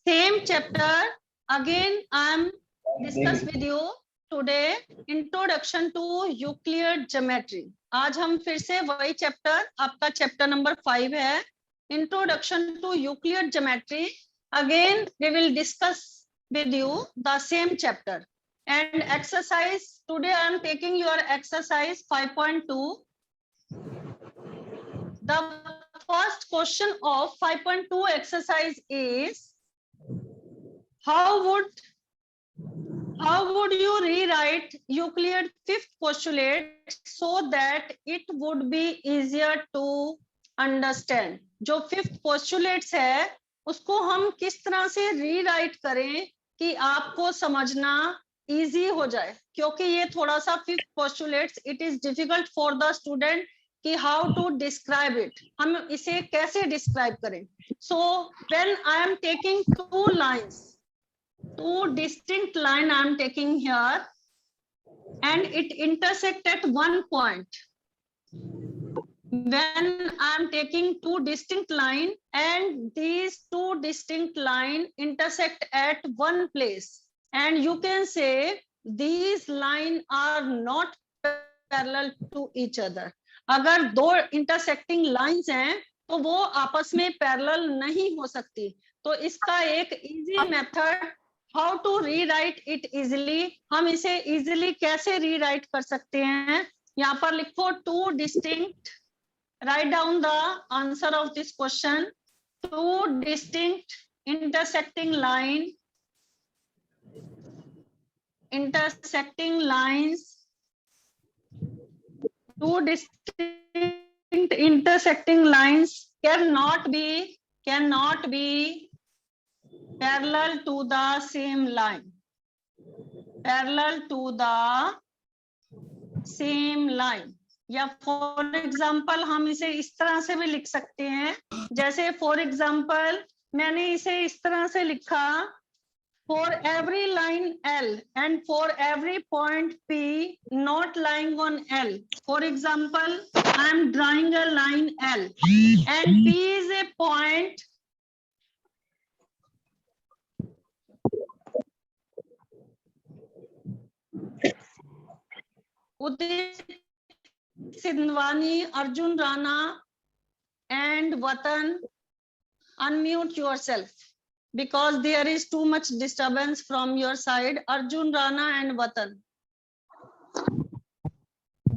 Same chapter. Again, I am discuss with you today introduction to Euclid geometry. आज हम फिर से वही चैप्टर, आपका चैप्टर नंबर 5 है, introduction to Euclid geometry. Again, we will discuss with you the same chapter and exercise. Today I am taking your exercise 5.2. The first question of 5.2 exercise is how would you rewrite Euclid fifth postulate so that it would be easier to understand. जो fifth postulates है उसको हम किस तरह से rewrite करें कि आपको समझना इजी हो जाए, क्योंकि ये थोड़ा सा fifth postulates it is difficult for the student कि हाउ टू डिस्क्राइब इट, हम इसे कैसे डिस्क्राइब करें. So when I am taking two lines, two distinct line I am taking here and it intersect at one point. When I am taking two distinct line and these two distinct line intersect at one place, and you can say these line are not parallel to each other. अगर दो intersecting lines हैं तो वो आपस में parallel नहीं हो सकती. तो इसका एक easy method how to rewrite it easily, हम इसे इजिली कैसे रीराइट कर सकते हैं. यहाँ पर लिखो two distinct, write down the answer of this question. To distinct intersecting line, intersecting lines, two distinct intersecting lines cannot be parallel to the same line, parallel to the same line. या for example हम इसे इस तरह से भी लिख सकते हैं, जैसे फॉर एग्जाम्पल मैंने इसे इस तरह से लिखा, for every line L and for every point P not lying on L. For example, I am drawing a line L and P is a point Udit Sindwani, Arjun Rana and Vatan, unmute yourself because there is too much disturbance from your side. Arjun Rana and Vatan.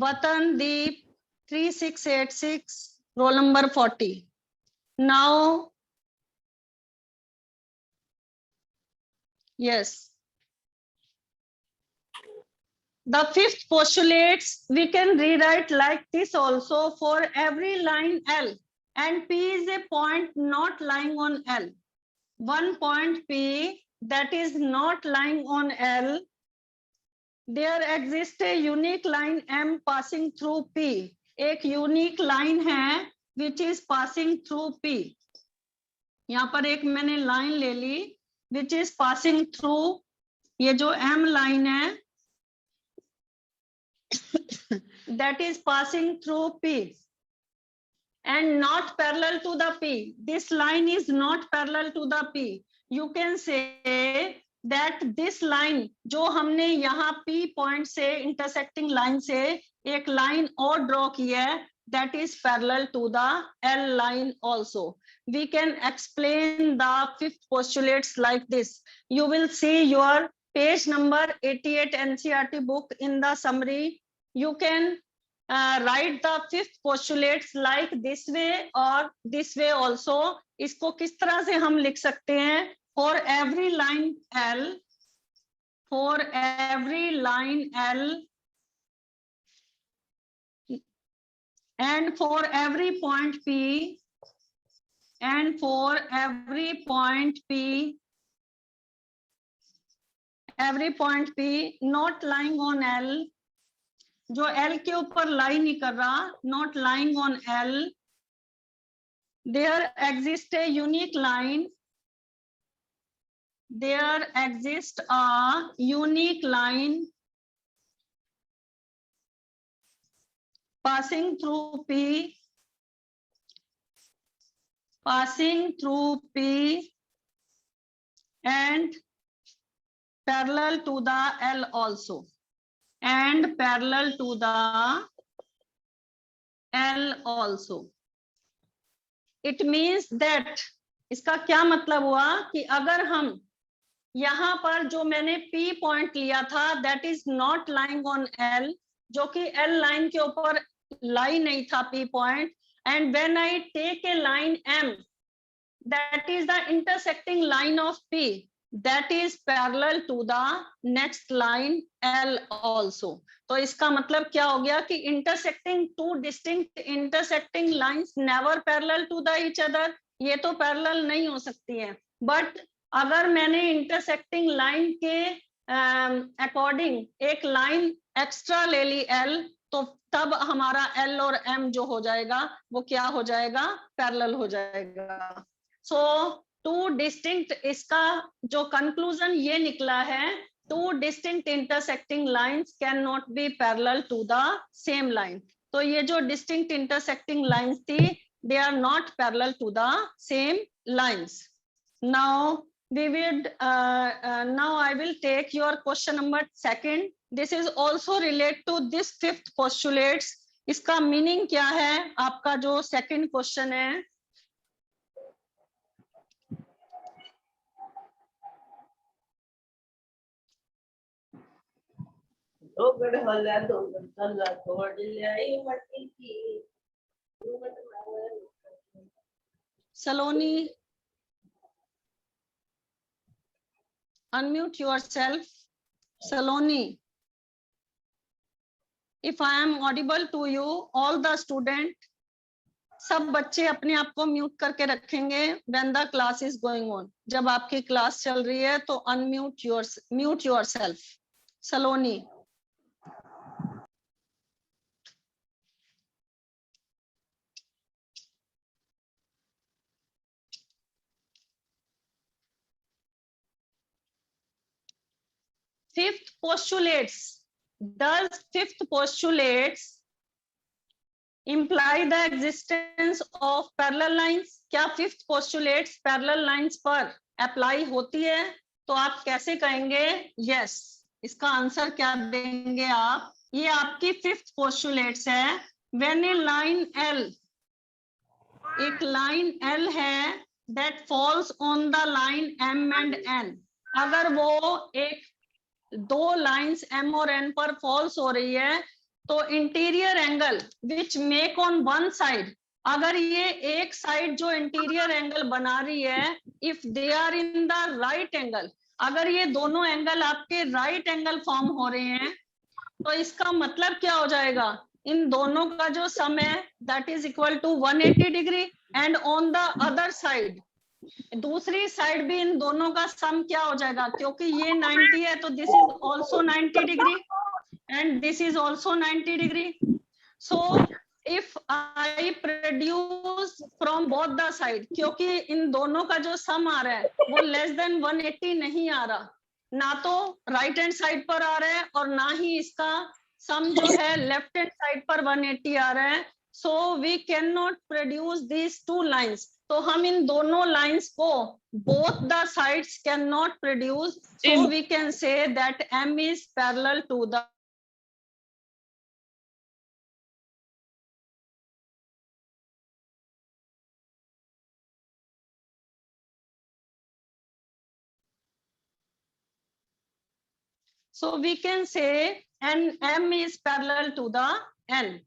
Vatan Deep 3686, roll number 40. Now, yes. The fifth postulates we can rewrite like this also. For every line L and P is a point not lying on L. One point P that is not lying on L. There exists a unique line M passing through P. एक unique line है which is passing through P. यहाँ पर एक मैंने line ले ली which is passing through, ये जो M line है that is passing through P and not parallel to the P. This line is not parallel to the P. You can say that this line जो हमने यहाँ P point से intersecting line से एक line और draw किया है, that is parallel to the L line also. We can explain the fifth postulates like this. You will see your page number 88 NCERT book in the summary. You can write the fifth postulates like this way or this way also. इसको किस तरह से हम लिख सकते हैं? For every line L, for every line L and for every point P and for every point P not lying on L, जो L के ऊपर लाई नहीं कर रहा, not lying on L, there exists a unique line, there exists a unique line passing through P and parallel to the L also, and parallel to the L also. It means that, इसका क्या मतलब हुआ कि अगर हम यहाँ पर जो मैंने P पॉइंट लिया था, that is not lying on L, जो कि L लाइन के ऊपर लाई नहीं था P point, and when I take a line M, that is the intersecting line of P, that is parallel to the next line L also. तो इसका मतलब क्या हो गया कि intersecting two distinct intersecting lines never parallel to the each other, ये तो parallel नहीं हो सकती है. But अगर मैंने intersecting line के अकॉर्डिंग एक लाइन एक्स्ट्रा ले ली L, तो तब हमारा L और M जो हो जाएगा वो क्या हो जाएगा, पैरेलल हो जाएगा. सो टू डिस्टिंक्ट, इसका जो कंक्लूजन ये निकला है, two distinct intersecting lines can not be parallel to the same line. तो ये जो डिस्टिंक्ट इंटरसेक्टिंग लाइंस थी, they are not parallel to the same lines. Now we would now I will take your question number 2. This is also related to this fifth postulates. इसका meaning क्या है, आपका जो second question है, Saloni, unmute yourself. Saloni, if I am audible to you, all the student, सब बच्चे अपने आप को म्यूट करके रखेंगे when the class is going on. जब आपकी क्लास चल रही है तो mute yourself. Saloni. Fifth postulates. Does fifth postulates imply the existence of parallel lines? क्या fifth postulates parallel lines पर apply होती है? तो आप कैसे कहेंगे yes? इसका आंसर क्या देंगे आप? ये आपकी fifth postulates है. When a line L, एक line L है that falls on the line M and N, अगर वो एक दो लाइंस M और N पर फॉल्स हो रही है, तो interior angle which make on one side, अगर ये एक साइड जो इंटीरियर एंगल बना रही है, if they are in the right angle, अगर ये दोनों एंगल आपके राइट एंगल फॉर्म हो रहे हैं, तो इसका मतलब क्या हो जाएगा, इन दोनों का जो सम है that is equal to 180 degree, and on the other side, दूसरी साइड भी इन दोनों का सम क्या हो जाएगा, क्योंकि ये 90 है तो this is also 90 degree and this is also 90 degree. So if I produce from both the side, क्योंकि इन दोनों का जो सम आ रहा है वो लेस देन 180 नहीं आ रहा, ना तो राइट हैंड साइड पर आ रहा है और ना ही इसका सम जो है लेफ्ट हैंड साइड पर 180 आ रहा है. So we can not produce these two lines. तो हम इन दोनों लाइंस को both the sides cannot produce, so we can say that M is parallel to the so we can say and M is parallel to the N.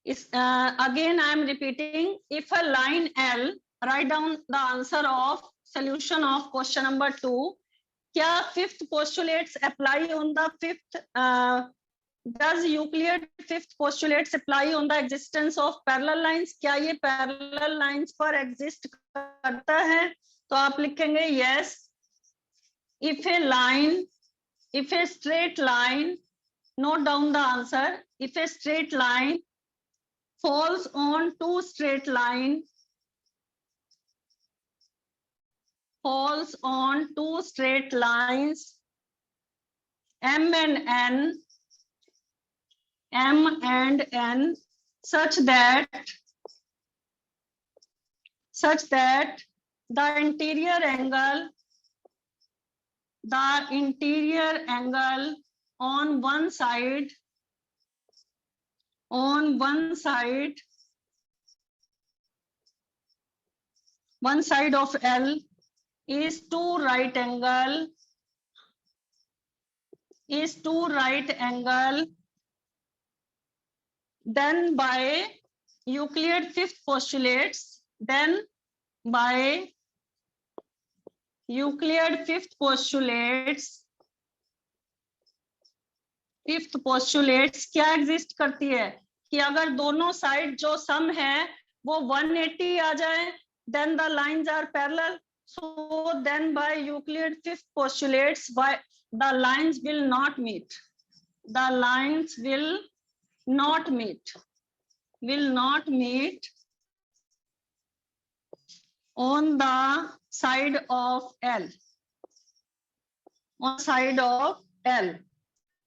Again I am repeating, if a line L, write down the answer of solution of question number 2. क्या fifth postulates apply on the fifth does Euclid fifth postulates apply on the existence of parallel lines? क्या ये parallel lines पर exist करता है? तो आप लिखेंगे yes. If a straight line, note down the answer. If a straight line falls on two straight lines, M and N, such that the interior angle the interior angle on one side of L is two right angle then by Euclid fifth postulates, fifth postulates क्या exist करती है कि अगर दोनों side जो sum है वो 180 आ जाए, then the lines are parallel. So then by Euclid fifth postulates the lines will not meet on the side of L.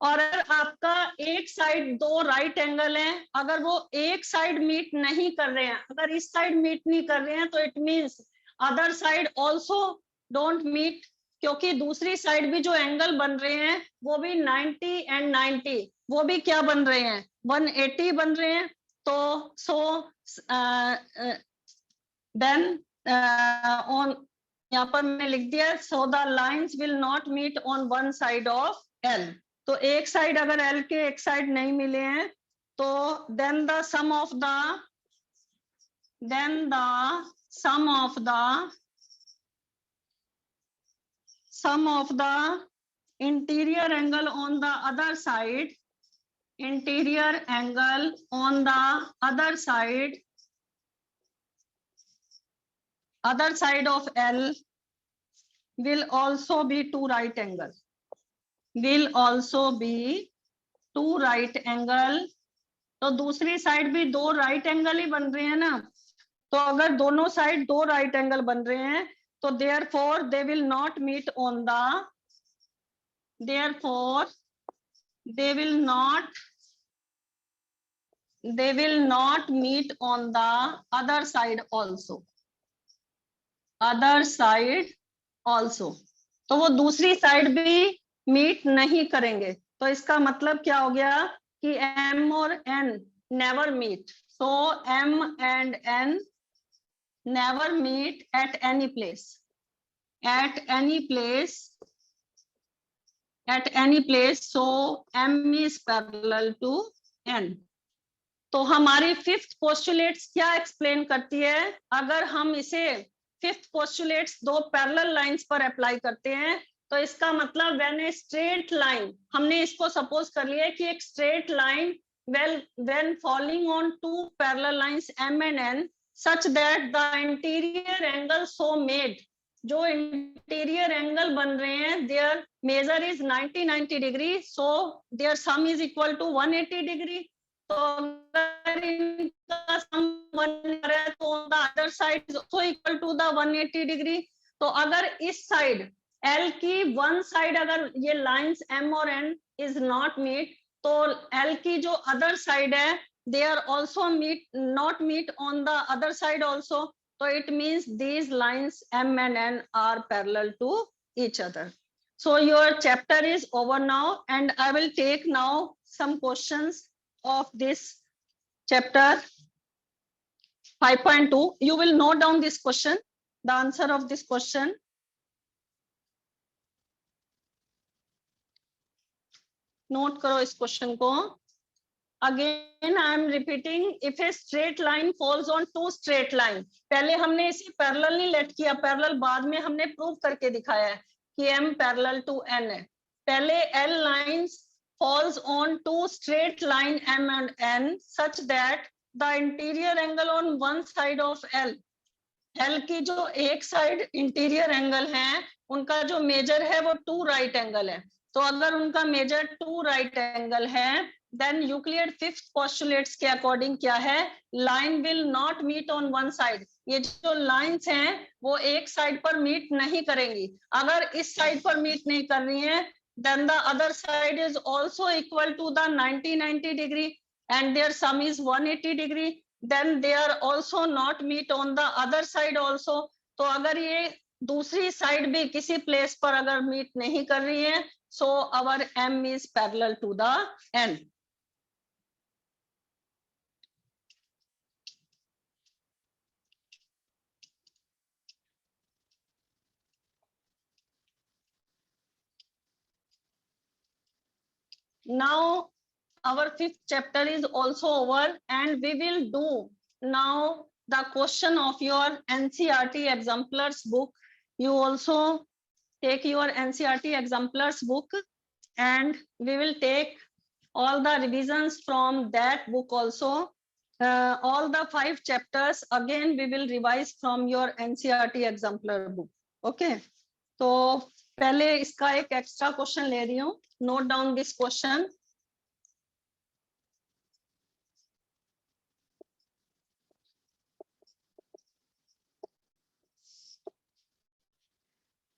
और अगर आपका एक साइड दो राइट एंगल हैं, अगर वो एक साइड मीट नहीं कर रहे हैं, अगर इस साइड मीट नहीं कर रहे हैं तो it means other side also don't meet, क्योंकि दूसरी साइड भी जो एंगल बन रहे हैं वो भी 90 एंड 90 वो भी क्या बन रहे हैं 180 बन रहे हैं. तो देन ऑन यहाँ पर मैंने लिख दिया so the lines will not meet on one side of L. तो एक साइड अगर L के एक साइड नहीं मिले हैं तो then the sum of the interior angle on the other side of L will also be two right angle. तो दूसरी साइड भी दो राइट एंगल ही बन रहे हैं ना, तो अगर दोनों साइड दो राइट एंगल बन रहे हैं तो therefore they will not meet on the other side also. तो वो दूसरी साइड भी मीट नहीं करेंगे. तो इसका मतलब क्या हो गया कि M और N never meet. So M and N never meet at any place. So M is parallel to N. तो हमारी फिफ्थ पोस्टुलेट्स क्या एक्सप्लेन करती है, अगर हम इसे फिफ्थ पोस्टुलेट्स दो पैरेलल लाइंस पर अप्लाई करते हैं तो इसका मतलब व्हेन ए स्ट्रेट लाइन, हमने इसको सपोज कर लिया कि एक straight line when falling on two parallel lines M and N such that the interior angle so made, जो इंटीरियर एंगल बन रहे हैं their measure is 90 degree, so their sum is equal to 180 degree. तो अगर इनका sum 1 है तो the other side is also equal to the 180 degree. तो अगर इस साइड L की वन साइड अगर ये लाइंस M और N इज नॉट मीट, तो L की जो अदर साइड है they are also not meet on the other side also. So it means these lines M and N are parallel to each other. So your chapter is over now, and I will take now some questions of this chapter 5.2. You will note down this question, the answer of this question. Note करो इस question को. Again I am repeating, if a straight line falls on two straight line, पहले हमने इसे parallel नहीं late किया, parallel बाद में हमने प्रूव करके दिखाया है कि M पैरेलल टू N है. पहले L lines falls on two straight line M and N such that the interior angle on one side of L की जो एक साइड इंटीरियर एंगल है उनका जो मेजर है वो टू राइट एंगल है. तो अगर उनका मेजर टू राइट एंगल है then Euclid fifth postulates के अकॉर्डिंग क्या है, line will not meet on one side. ये जो लाइंस हैं वो एक साइड पर मीट नहीं करेंगी. अगर इस साइड पर मीट नहीं कर रही हैं then the other side is also equal to the 90 degree and their sum is 180 degree. Then they are also not meet on the other side also. तो अगर ये दूसरी साइड भी किसी प्लेस पर अगर मीट नहीं कर रही है, so our M is parallel to the N. Now our fifth chapter is also over, and we will do now the question of your NCERT exemplars book. You also take your NCERT exemplars book, and we will take all the revisions from that book also. All the 5 chapters again we will revise from your NCERT exemplar book. Okay. तो पहले इसका एक extra question ले रही हूँ. Note down this question.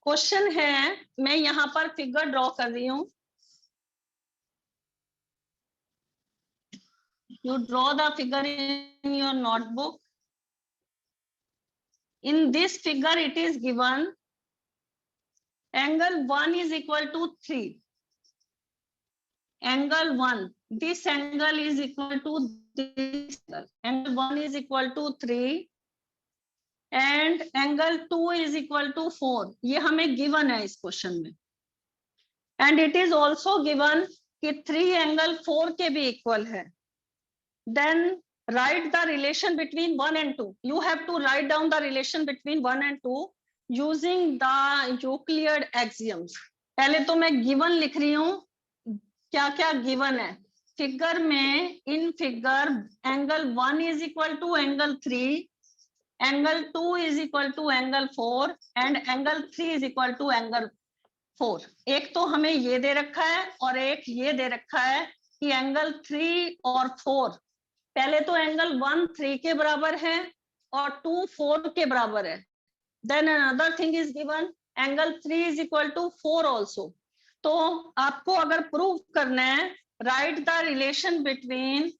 Question है, मैं यहाँ पर फिगर ड्रॉ कर रही हूँ. You draw the figure in your notebook. In this figure it is given angle 1 is equal to 3. Angle 1, this angle is equal to this angle. Angle 1 is equal to 3 and angle 2 is equal to 4. ये हमें given है इस question में. And it is also given कि 3 angle 4 के भी equal है. Then write the relation between 1 and 2. You have to write down the relation between 1 and 2 using the Euclid axioms. पहले तो मैं given लिख रही हूँ. क्या क्या given है फिगर में. In figure angle 1 is equal to angle 3, angle 2 is equal to angle 4 and angle 3 is equal to angle 4. एक तो हमें ये दे रखा है और एक ये दे रखा है कि एंगल 3 और 4. पहले तो एंगल 1 3 के बराबर है और 2 4 के बराबर है. Then another thing is given angle 3 is equal to 4 also. तो आपको अगर प्रूव करना है, write the relation between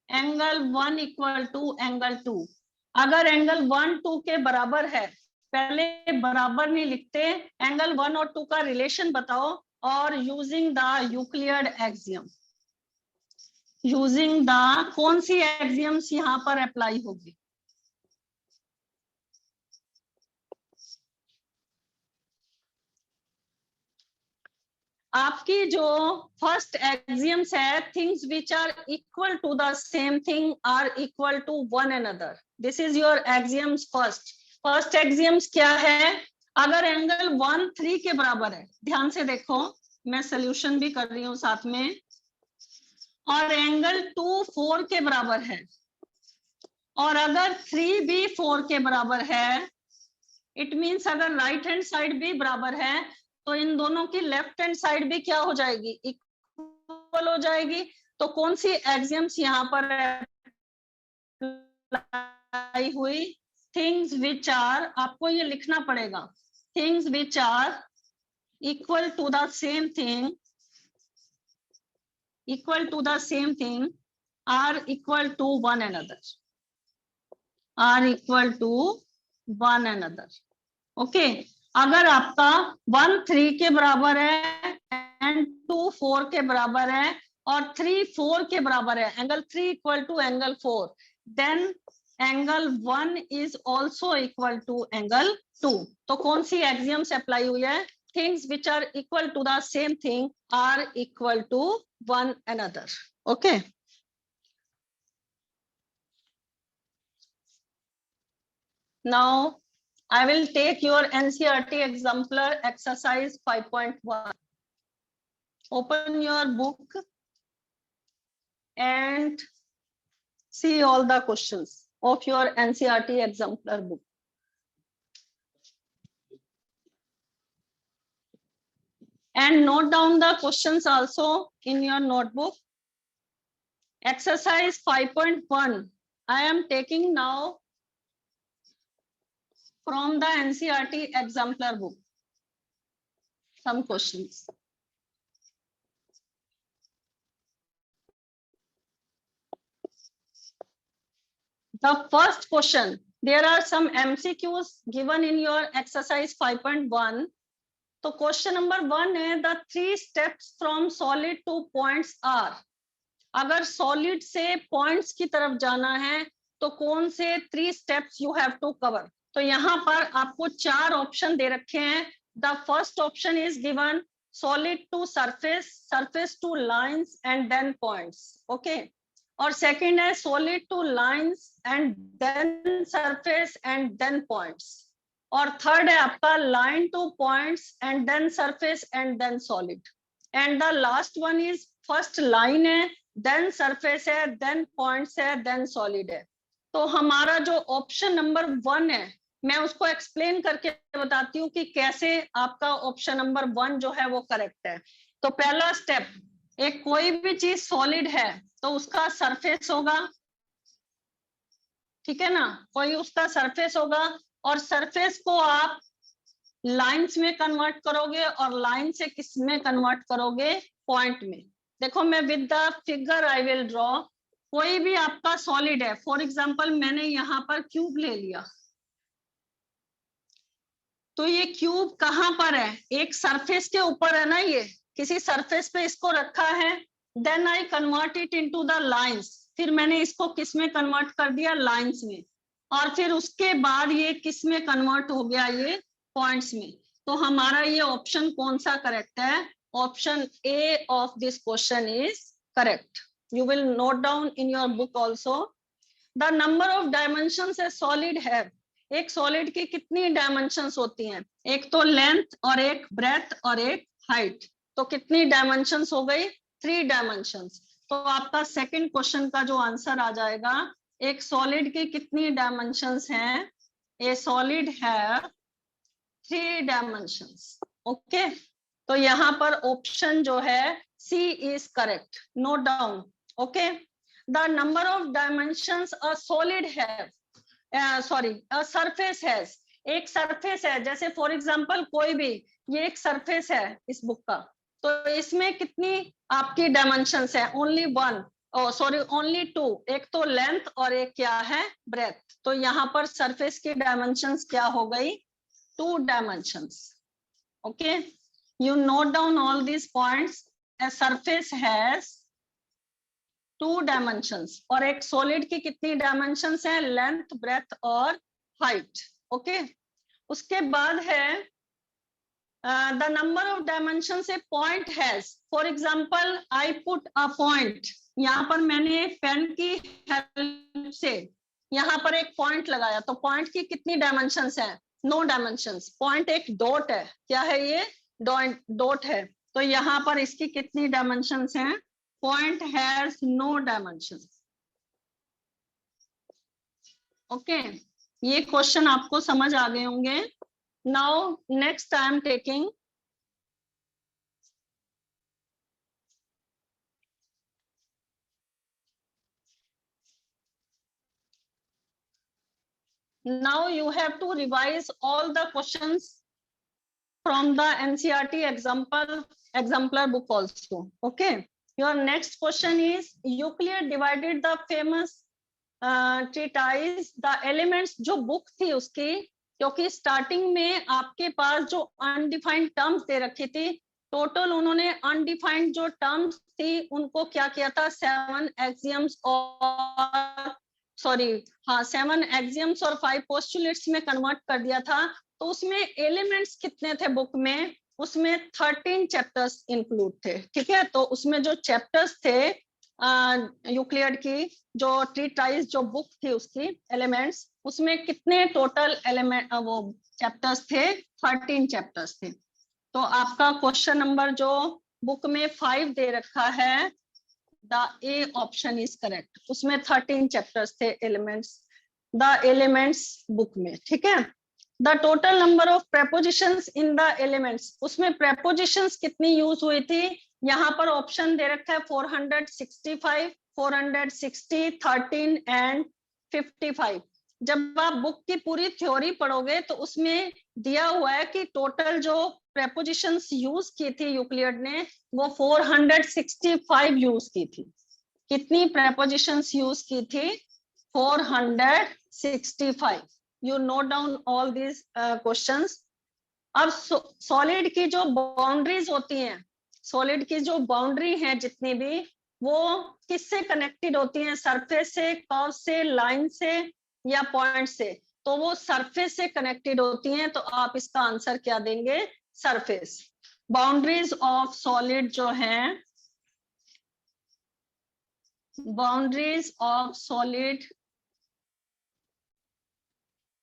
angle 1 equal to angle 2. अगर एंगल 1 2 के बराबर है, पहले बराबर नहीं लिखते, एंगल 1 और 2 का रिलेशन बताओ और using the Euclid axiom. Using the कौन सी एक्सियम्स यहाँ पर अप्लाई होगी. आपकी जो फर्स्ट एक्सियम्स है, things which are equal to the same thing are equal to one another. This is your axioms first. First axioms क्या है. अगर एंगल 1 3 के बराबर है, ध्यान से देखो, मैं सोल्यूशन भी कर रही हूँ साथ में, और एंगल 2 4 के बराबर है, और अगर 3 भी 4 के बराबर है, इट मीन्स अगर राइट हैंड साइड भी बराबर है, तो इन दोनों की लेफ्ट हैंड साइड भी क्या हो जाएगी, इक्वल हो जाएगी. तो कौन सी एक्सियम्स यहाँ पर अप्लाई हुई. थिंग्स विच आर, आपको ये लिखना पड़ेगा, things which are equal to the same thing, equal to the same thing are equal to one another, are equal to one another. Okay. अगर आपका 1 3 के बराबर है एंड 2 4 के बराबर है और 3 4 के बराबर है, angle 3 equal to angle 4, then angle 1 is also equal to angle 2. तो कौन सी एक्सियम्स अप्लाई हुई है. Things which are equal to the same thing are equal to one another. Okay. Now I will take your NCERT exemplar exercise 5.1. Open your book and see all the questions of your NCERT exemplar book. And note down the questions also in your notebook. Exercise 5.1. I am taking now from the NCERT exemplar book. Some questions. The first question, there are some MCQs given in your exercise 5.1. तो question number 1 है, the 3 steps from solid to points are. अगर solid से points की तरफ जाना है तो कौन से 3 steps you have to cover. तो यहाँ पर आपको 4 ऑप्शन दे रखे हैं। The first option is given solid to surface, surface to lines and then points. Okay, और सेकंड है solid to lines and then surface and then points, और थर्ड है आपका line to points and then surface and then solid, and the last one is first line है, then surface है, then points है, then solid है। तो हमारा जो ऑप्शन नंबर 1 है, मैं उसको एक्सप्लेन करके बताती हूँ कि कैसे आपका ऑप्शन नंबर 1 जो है वो करेक्ट है। तो पहला स्टेप, एक कोई भी चीज सॉलिड है तो उसका सरफेस होगा, ठीक है ना, कोई उसका सरफेस होगा, और सरफेस को आप लाइंस में कन्वर्ट करोगे और लाइन से किस में कन्वर्ट करोगे, पॉइंट में। देखो मैं with the figure I will draw, कोई भी आपका सॉलिड है, फॉर एग्जांपल मैंने यहाँ पर क्यूब ले लिया, तो ये क्यूब कहाँ पर है, एक सरफेस के ऊपर है ना, ये किसी सरफेस पे इसको रखा है, then I convert it into the lines, फिर मैंने इसको किस में कन्वर्ट कर दिया, लाइंस में, और फिर उसके बाद ये किस में कन्वर्ट हो गया, ये पॉइंट्स में। तो हमारा ये ऑप्शन कौन सा करेक्ट है, option A of this question is correct. You will note down in your book also. The number of dimensions A solid have, एक सॉलिड की कितनी डायमेंशंस होती हैं, एक तो लेंथ और एक ब्रेथ और एक हाइट, तो कितनी डायमेंशंस हो गई, 3 डायमेंशंस। तो आपका सेकंड क्वेश्चन का जो आंसर आ जाएगा, एक सॉलिड की कितनी डायमेंशंस हैं, ए सॉलिड है 3 डायमेंशंस। ओके, तो यहाँ पर ऑप्शन जो है C is correct, note down. Okay, the number of dimensions a solid है, सॉरी अ सरफेस हैज, एक सरफेस है, जैसे फॉर एग्जांपल कोई भी, ये एक सरफेस है इस बुक का, तो इसमें कितनी आपकी डायमेंशंस है, ओनली 1, सॉरी ओनली 2, एक तो लेंथ और एक क्या है, ब्रेथ। तो यहाँ पर सरफेस की डायमेंशंस क्या हो गई, 2 dimensions. Okay, you note down all these points. A surface has 2 dimensions, और एक solid की कितनी dimensions है, length, breadth और height. Okay, उसके बाद है the number of dimensions a point has. For example, I put a point. यहाँ पर मैंने पेन की हेल्प से यहाँ पर एक पॉइंट लगाया, तो पॉइंट की कितनी डायमेंशंस है, नो डायमेंशंस। पॉइंट एक डॉट है, क्या है ये, डॉट है, तो यहाँ पर इसकी कितनी डायमेंशंस हैं, point has no dimensions. Okay, ये क्वेश्चन आपको समझ आ गए होंगे। Now next I am taking now you have to revise all the questions from the NCERT exemplar book also. Okay, your next question is Euclid divided the famous treatise the elements, जो book थी उसकी, क्योंकि starting में आपके पास जो undefined terms दे रखी थी, total उन्होंने अनडिफाइंड जो टर्म्स थी उनको क्या किया था, 7 एक्सियम्स और सॉरी हाँ 7 एक्सियम्स और 5 पोस्टुलेट्स में कन्वर्ट कर दिया था। तो उसमें एलिमेंट्स कितने थे बुक में, उसमें 13 चैप्टर्स इंक्लूड थे, ठीक है। तो उसमें जो चैप्टर्स थे यूक्लिड की जो ट्रीटाइज जो बुक थी उसकी एलिमेंट्स, उसमें कितने टोटल एलिमेंट वो चैप्टर्स थे, 13 चैप्टर्स थे। तो आपका क्वेश्चन नंबर जो बुक में 5 दे रखा है, the A option is correct, उसमें 13 chapters the elements, the elements book में, ठीक है। The total number of prepositions in the elements, उसमें प्रेपोजिशंस कितनी यूज हुई थी, यहाँ पर ऑप्शन दे रखा है 465, 460, 13 एंड 55। जब आप बुक की पूरी थ्योरी पढ़ोगे तो उसमें दिया हुआ है कि टोटल जो प्रेपोजिशंस यूज की थी यूक्लिड ने, वो 465 यूज की थी। कितनी प्रेपोजिशंस यूज की थी, 465. You note down all these questions. अब सॉलिड की जो बाउंड्रीज होती हैं, सॉलिड की जो बाउंड्री है जितनी भी, वो किससे कनेक्टेड होती हैं? सरफेस से, कर्व से, लाइन से या पॉइंट से? तो वो सरफेस से कनेक्टेड होती हैं, तो आप इसका आंसर क्या देंगे? सरफेस। बाउंड्रीज ऑफ सॉलिड जो हैं, बाउंड्रीज ऑफ सॉलिड,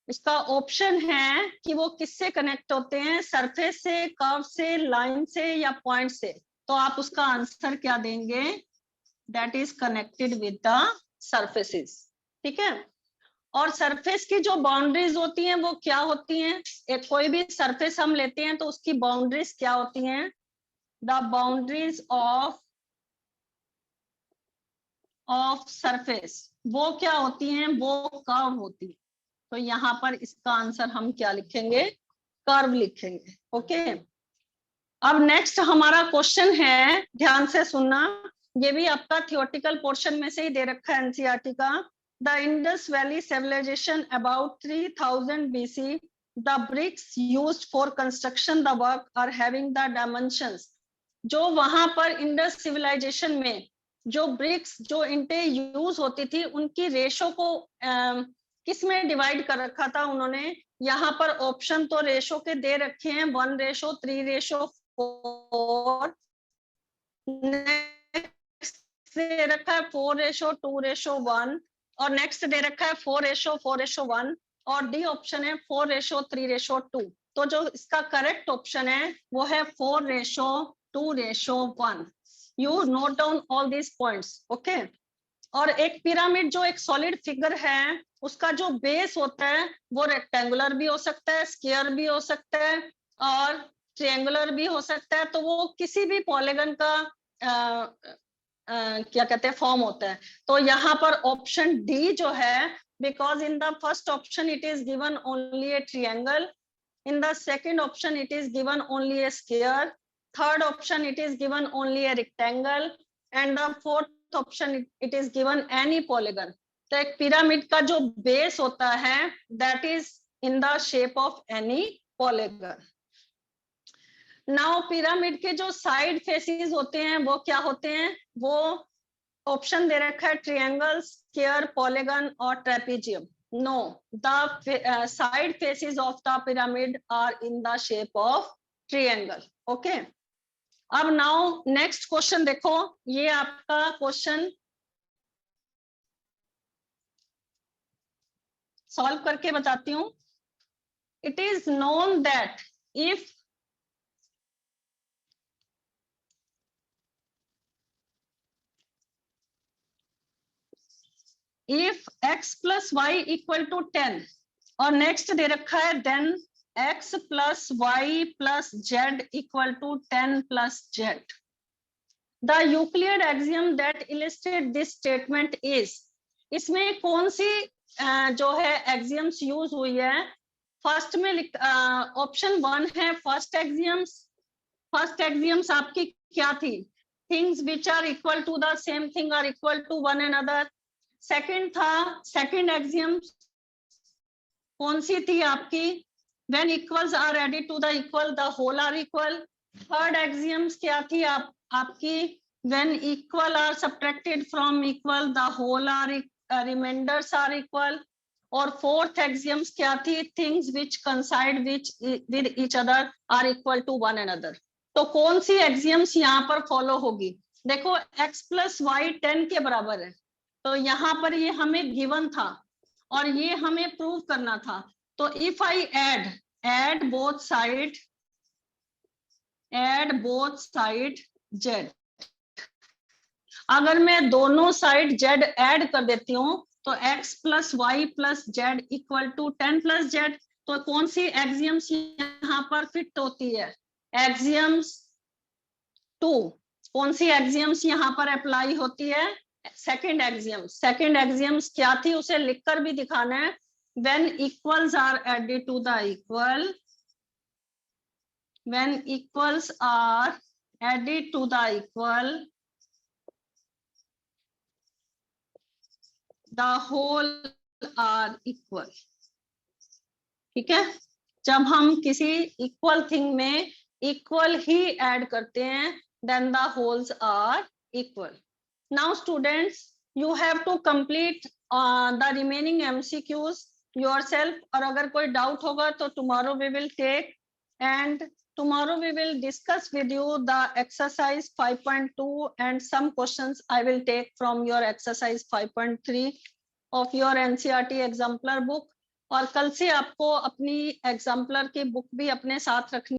इसका ऑप्शन है कि वो किससे कनेक्ट होते हैं? सरफेस से, कर्व से, लाइन से या पॉइंट से? तो आप उसका आंसर क्या देंगे? That is connected with the surfaces. ठीक है। और सरफेस की जो बाउंड्रीज होती हैं वो क्या होती हैं? एक कोई भी सरफेस हम लेते हैं तो उसकी बाउंड्रीज क्या होती हैं? द बाउंड्रीज ऑफ सरफेस वो क्या होती हैं? वो कर्व होती है। तो यहाँ पर इसका आंसर हम क्या लिखेंगे? कर्व लिखेंगे। ओके। अब नेक्स्ट हमारा क्वेश्चन है, ध्यान से सुनना, ये भी आपका थियोरेटिकल पोर्शन में से ही दे रखा है एनसीईआरटी का। The Indus valley civilization about 3000 BC, the bricks used for construction the work are having the dimensions. जो वहां पर इंडस सिविलाइजेशन में जो ब्रिक्स, जो ईंटें यूज होती थी, उनकी रेशो को किस में डिवाइड कर रखा था उन्होंने? यहाँ पर ऑप्शन तो रेशो के दे रखे हैं, 1:3:4, नेक्स्ट दे रखा है 4:2:1, और नेक्स्ट दे रखा है 4:4:1, और डी ऑप्शन है 4:3:2। तो जो इसका करेक्ट ऑप्शन है वो है 4:2:1। You note down all these points. Okay. और एक पिरामिड जो एक सॉलिड फिगर है, उसका जो बेस होता है वो रेक्टेंगुलर भी हो सकता है, स्क्वायर भी हो सकता है, और ट्रायंगुलर भी हो सकता है। तो वो किसी भी पॉलीगन का क्या कहते हैं, फॉर्म होता है। तो यहाँ पर ऑप्शन डी जो है, because in the first option it is given only A triangle, in the second option it is given only a square, third option it is given only a rectangle, and the fourth option it is given any polygon. तो एक pyramid का जो base होता है that is in the shape of any polygon. Now pyramid के जो side faces होते हैं वो क्या होते हैं? वो ऑप्शन दे रखा है ट्रायंगल, स्क्वायर, पॉलीगन और trapezium. No, the side faces of the pyramid are in the shape of triangle. Okay. अब now next question देखो, ये आपका क्वेश्चन सॉल्व करके बताती हूँ। It is known that if x plus y equal to 10, और next दे रखा है then x plus y plus z equal to 10 plus z. The Euclid axiom that illustrate this statement is, इसमें कौन सी जो है एक्सियम्स यूज हुई है? First में ऑप्शन 1 है फर्स्ट एक्सियम्स। फर्स्ट एक्सियम्स आपकी क्या थी? Things which are equal to the same thing are equal to one another. Second था, सेकंड एक्सियम कौन सी थी आपकी? When equals are added to the equal the whole are equal. Third axioms क्या थी आपकी? When equal are subtracted from equal the whole are remainders are equal. और fourth axioms क्या थी? Things which coincide which with each other are equal to one another. तो कौन सी axioms यहाँ पर फॉलो होगी? देखो x प्लस वाई 10 के बराबर है, तो यहाँ पर ये हमें गिवन था और ये हमें प्रूव करना था। तो if I add both side z, अगर मैं दोनों साइड z ऐड कर देती हूँ तो x plus y plus z equal to 10 plus z। तो कौन सी एक्सियम्स यहाँ पर फिट होती है? एक्सियम्स 2। कौन सी एक्सियम्स यहाँ पर अप्लाई होती है? सेकंड एक्सियम्स क्या थी उसे लिखकर भी दिखाना है। When equals are added to the equal, when equals are added to the equal the whole are equal. ठीक है, जब हम किसी इक्वल थिंग में इक्वल ही ऐड करते हैं, then the wholes are equal. Now students, you have to complete the remaining MCQs yourself. और अगर कोई डाउट होगा तो tomorrow we will take, and tomorrow we will discuss with you the exercise 5.2 and some questions I will take from your exercise 5.3 of your NCERT exemplar book. और कल से आपको अपनी एग्जाम्पलर की बुक भी अपने साथ रखनी